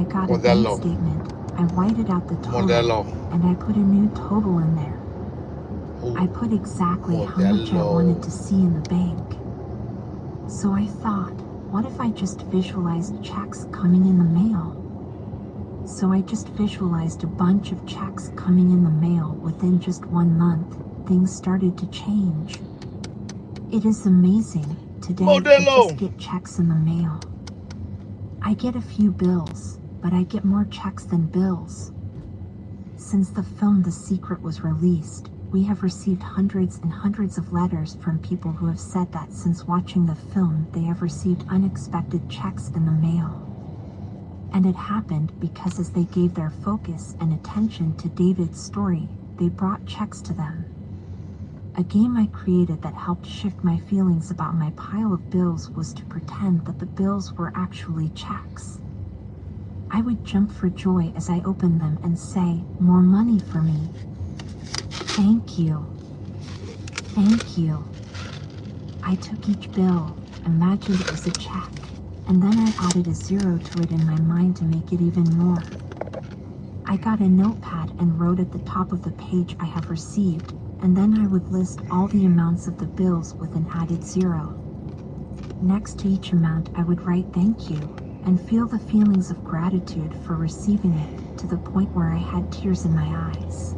got a bank statement, I whited out the total, and I put a new total in there. I put exactly how much I wanted to see in the bank. So I thought, what if I just visualized checks coming in the mail? So I just visualized a bunch of checks coming in the mail. Within just 1 month, things started to change. It is amazing. Today, I just get checks in the mail. I get a few bills, but I get more checks than bills. Since the film The Secret was released, we have received hundreds and hundreds of letters from people who have said that since watching the film they have received unexpected checks in the mail. And it happened because as they gave their focus and attention to David's story, they brought checks to them. A game I created that helped shift my feelings about my pile of bills was to pretend that the bills were actually checks. I would jump for joy as I opened them and say, "More money for me. Thank you. Thank you." I took each bill, imagined it was a check, and then I added a zero to it in my mind to make it even more. I got a notepad and wrote at the top of the page I have received, and then I would list all the amounts of the bills with an added zero. Next to each amount I would write "thank you," and feel the feelings of gratitude for receiving it, to the point where I had tears in my eyes.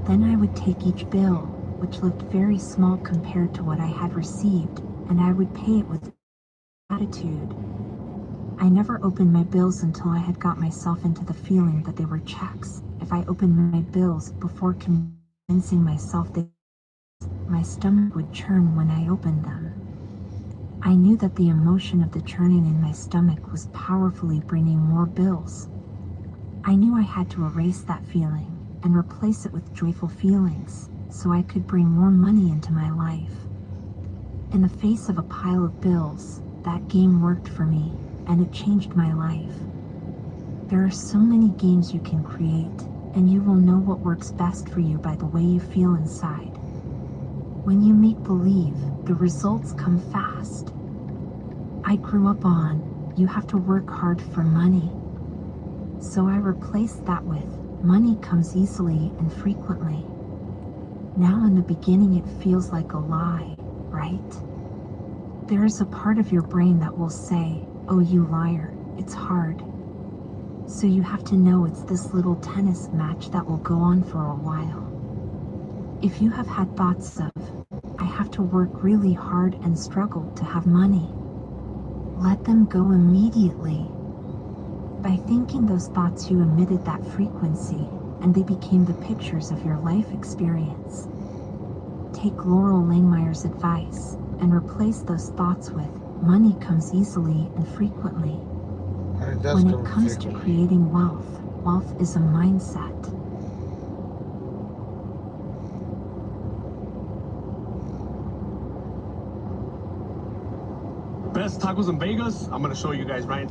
Then I would take each bill, which looked very small compared to what I had received, and I would pay it with gratitude. I never opened my bills until I had got myself into the feeling that they were checks. If I opened my bills before convincing myself that my stomach would churn when I opened them. I knew that the emotion of the churning in my stomach was powerfully bringing more bills. I knew I had to erase that feeling and replace it with joyful feelings, so I could bring more money into my life. In the face of a pile of bills, that game worked for me, and it changed my life. There are so many games you can create, and you will know what works best for you by the way you feel inside. When you make believe, the results come fast. I grew up on, you have to work hard for money. So I replaced that with, money comes easily and frequently. Now in the beginning it feels like a lie, right? There is a part of your brain that will say, "Oh, you liar, it's hard." So you have to know it's this little tennis match that will go on for a while. If you have had thoughts of, "I have to work really hard and struggle to have money," let them go immediately. By thinking those thoughts you emitted that frequency, and they became the pictures of your life experience. Take Laurel Langmeyer's advice, and replace those thoughts with, "Money comes easily and frequently." When it comes to creating wealth, wealth is a mindset. Best tacos in Vegas, I'm gonna show you guys right.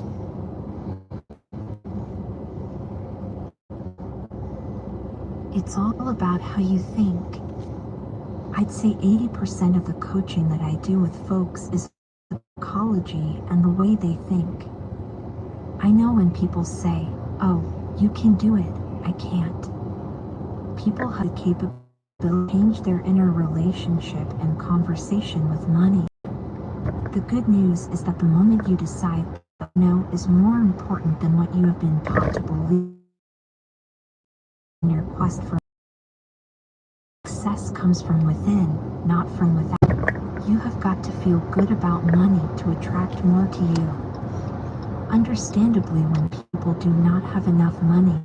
It's all about how you think. I'd say 80% of the coaching that I do with folks is psychology and the way they think. I know when people say, "Oh, you can do it, I can't." People have the capability to change their inner relationship and conversation with money. The good news is that the moment you decide that no is more important than what you have been taught to believe in your quest for success comes from within, not from without. You have got to feel good about money to attract more to you. Understandably, when people do not have enough money,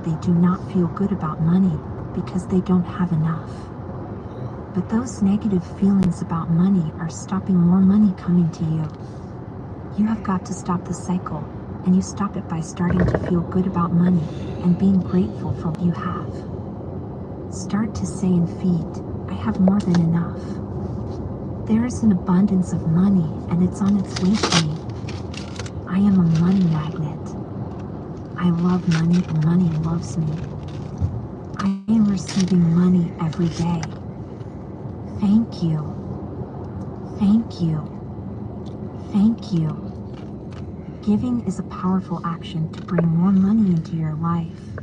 they do not feel good about money because they don't have enough. But those negative feelings about money are stopping more money coming to you. You have got to stop the cycle, and you stop it by starting to feel good about money and being grateful for what you have. Start to say in feet, "I have more than enough." There is an abundance of money, and it's on its way to me. I am a money magnet. I love money, and money loves me. I am receiving money every day. Thank you. Thank you. Thank you. Giving is a powerful action to bring more money into your life.